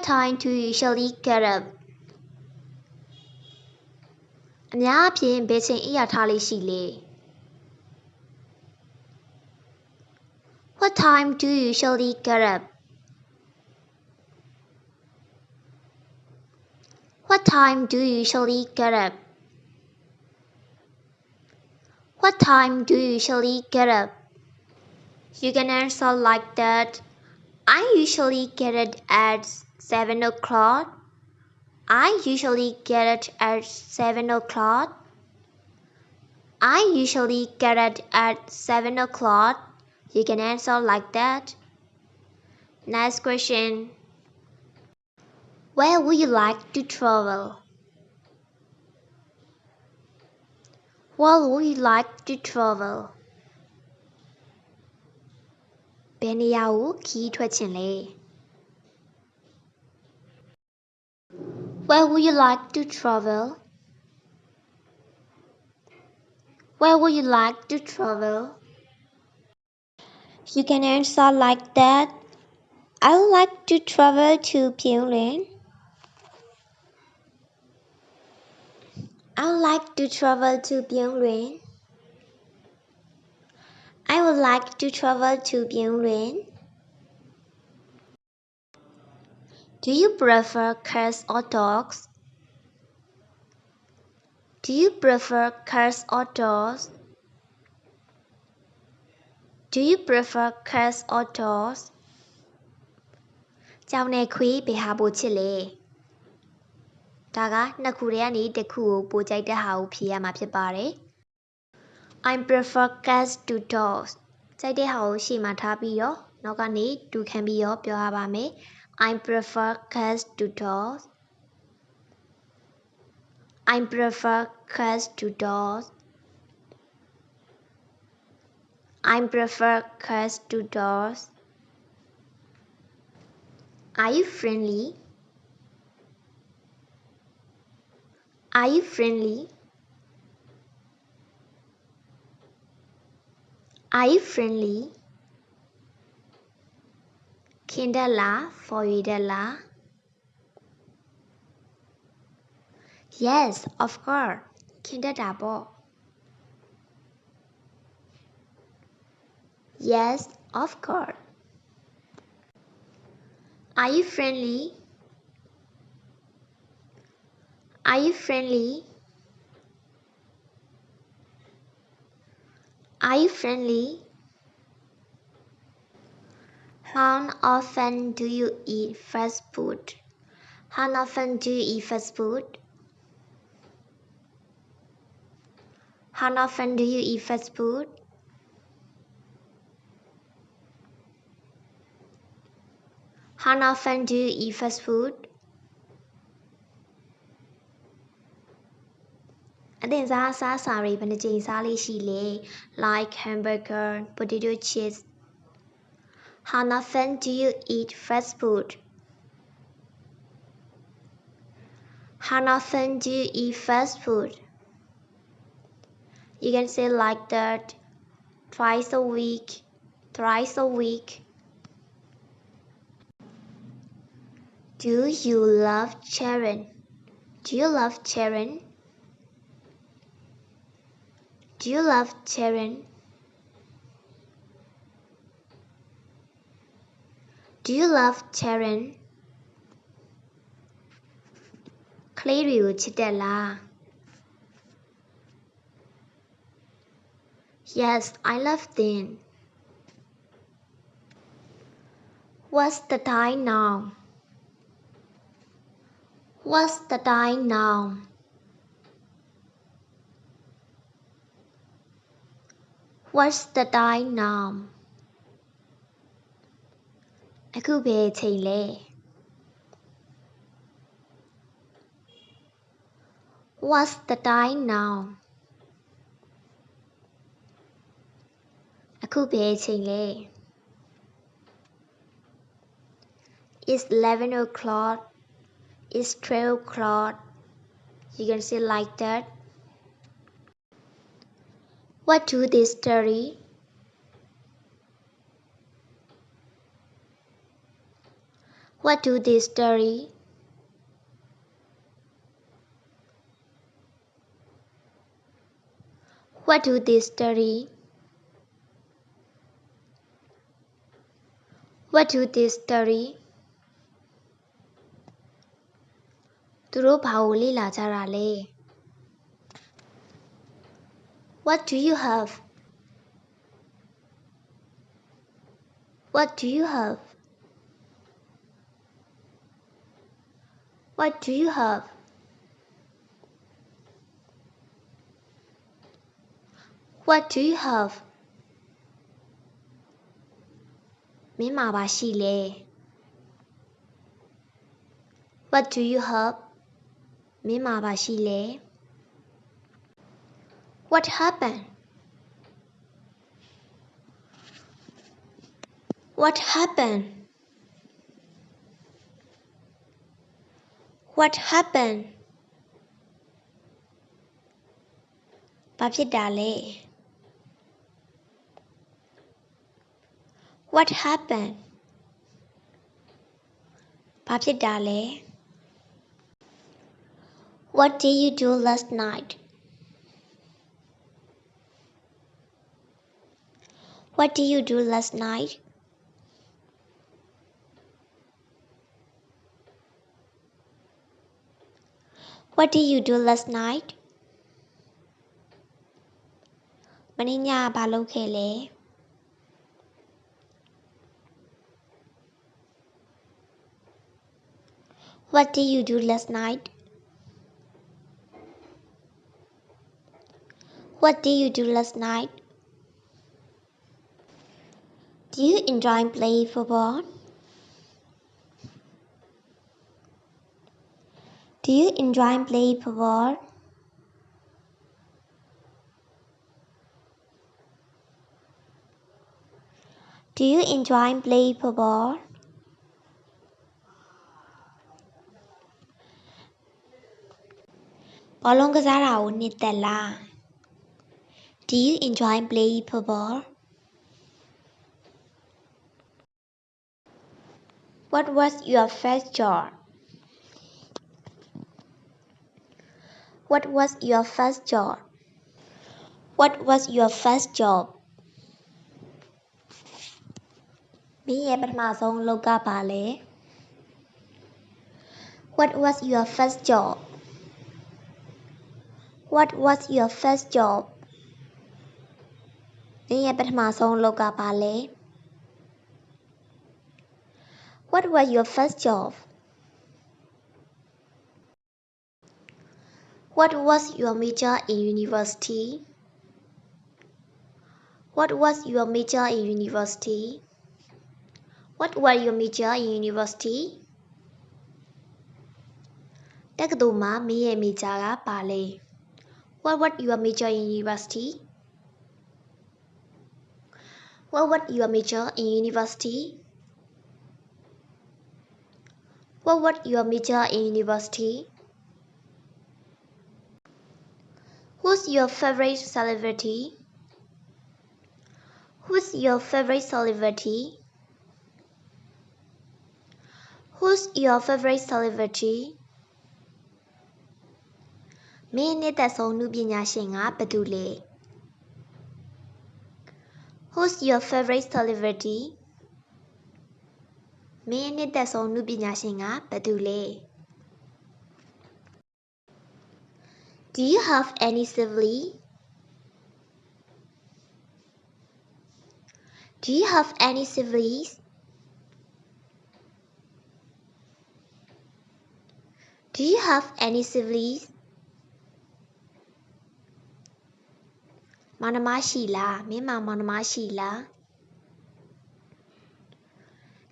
What time do you usually get up? အများအားဖြင့်ဘယ်ချိန်အိပ်ရာထားလေ့ရှိလဲ What time do you usually get up? What time do you usually get up? What time do you usually get up? You can answer like that. I usually get it at 7 o'clock. I usually get it at 7 o'clock. I usually get it at 7 o'clock. You can answer like that. Next question. Where would you like to travel? Where would you like to travel? ဘယ်နေရာကိုခရီးထွက်ချင်လဲ Where would you like to travel? Where would you like to travel? You can answer like that. I would like to travel to Pyongyang. I would like to travel to Pyongyang. I would like to travel to Pyongyang. Do you prefer cats or dogs? Do you prefer cats or dogs? Do you prefer cats or dogs? ကြောင်နဲ့ခွေးဘယ်ဟာပိုချစ်လဲဒါကနှစ်ခုတည်းကနေတစ်ခုကိုပိုကြိုက်တဲ့ဟာကိုဖြေရမှာဖြစ်ပါတယ် I prefer cats to dogs ကြိုက်တဲ့ဟာကိုရှေ့မှာထားပြီးတော့နောက်ကနေတူခံပြီးတော့ပြောရပါမယ် I prefer cats to dogs. I prefer cats to dogs. I prefer cats to dogs. Are you friendly? Are you friendly? Are you friendly? ခင်တတ်လားဖော်ရည်တတ်လား Yes, of course. ခင်တတ်တာပေါ့ Yes, of course. Are you friendly? Are you friendly? Are you friendly? How often do you eat fast food? How often do you eat fast food? How often do you eat fast food? How often do you eat fast food? အသင်စားအစားအစာတွေဘယ်နှကြိမ်စားလေ့ရှိလဲ Like hamburger, potato chips. How often do you eat fast food? How often do you eat fast food? You can say like that. Twice a week, thrice a week. Do you love children? Do you love children? Do you love children? Do you love children? ကလေးတွေကိုချစ်တယ်လား Yes, I love them. What's the time now? What's the time now? What's the time now? အခုဘယ်အချိန်လဲ What's the time now? အခုဘယ်အချိန်လဲ It's 11 o'clock. It's 12 o'clock. You can say like that. What do they study? What do they study? What do they study? What do they study? သူတို့ဘာကိုလေ့လာကြတာလဲ What do you have? What do you have? What do you have? What do you have? မင်းမှာပါရှိလဲ What do you have? မင်းမှာပါရှိလဲ What happened? What happened? What happened? ဘာဖြစ်တာလဲ What happened? ဘာဖြစ်တာလဲ What did you do last night? What did you do last night? What did you do last night? မနေ့ညဘာလုပ်ခဲ့လဲ What did you do last night? What did you do last night? Do you enjoy playing football? Do you enjoy playing football? Do you enjoy playing football? ဘောလုံးကစားတာကိုနှစ်သက်လား Do you enjoy playing football? What was your first job? What was your first job? What was your first job? မင်းရဲ့ပထမဆုံးအလုပ်ကဘာလဲ What was your first job? What was your first job? မင်းရဲ့ပထမဆုံးအလုပ်ကဘာလဲ What was your first job? What was your major in university? What was your major in university? What was your major in university? တက္ကသိုလ်မှာမင်းရဲ့ major ကဘာလဲ What was your major in university? What was your major in university? What was your major in university? Who's your favorite celebrity? Who's your favorite celebrity? Who's your favorite celebrity? မင်းနှစ်သက်ဆုံးနုပညာရှင်ကဘယ်သူလဲ Who's your favorite celebrity? မင်းနှစ်သက်ဆုံးနုပညာရှင်ကဘယ်သူလဲ Do you have any siblings? Do you have any siblings? Do you have any siblings? မောင်နှမရှိလားမင်းမောင်နှမရှိလား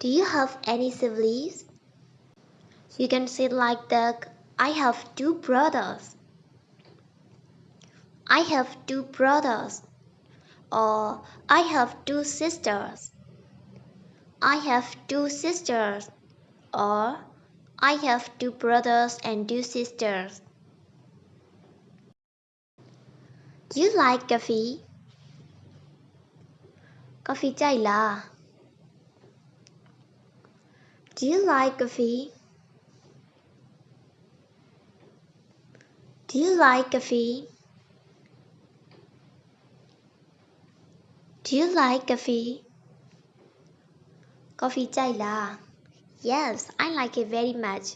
Do you have any siblings? You can say like that. I have two brothers. I have two brothers. Or I have two sisters. I have two sisters. Or I have two brothers and two sisters. Do you like coffee? Coffee ကြိုက်လား Do you like coffee? Do you like coffee? Do you like coffee? Coffee ကြိုက်လား Yes, I like it very much.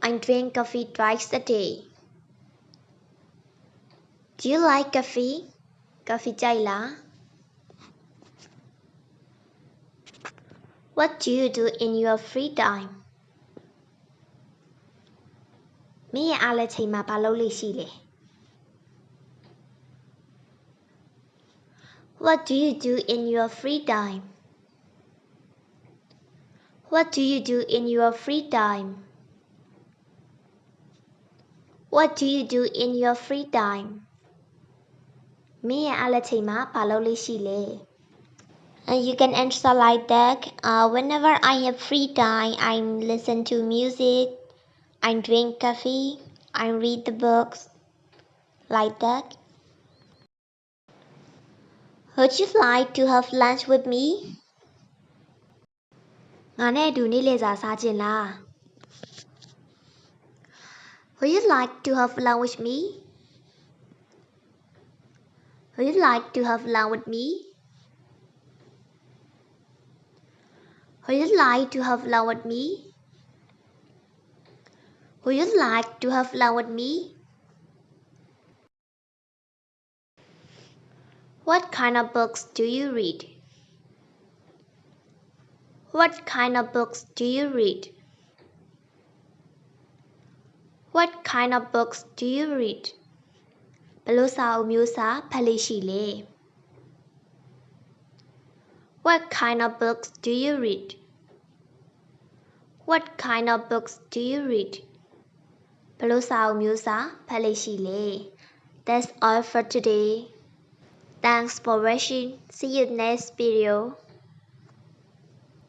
I drink coffee twice a day. Do you like coffee? Coffee ကြိုက်လား What do you do in your free time? မင်းရဲ့အားလပ်ချိန်မှာဘာလုပ်လေ့ရှိလဲ What do you do in your free time? What do you do in your free time? What do you do in your free time? မင်းရဲ့အားလပ်ချိန်မှာဘာလုပ်လေ့ရှိလဲ You can answer like that. Whenever I have free time, I listen to music, I drink coffee, I read the books, like that. Would you like to have lunch with me? ငါနဲ့အတူနေ့လည်စာစားချင်လား Would you like to have lunch with me? Would you like to have lunch with me? Would you like to have lunch with me? Would you like to have lunch with me? What kind of books do you read? What kind of books do you read? What kind of books do you read? ဘယ်လိုစာအုပ်မျိုးစာဖတ်လေ့ရှိလဲ What kind of books do you read? What kind of books do you read? ဘယ်လိုစာအုပ်မျိုးစာဖတ်လေ့ရှိလဲ That's all for today. Thanks for watching. See you next video.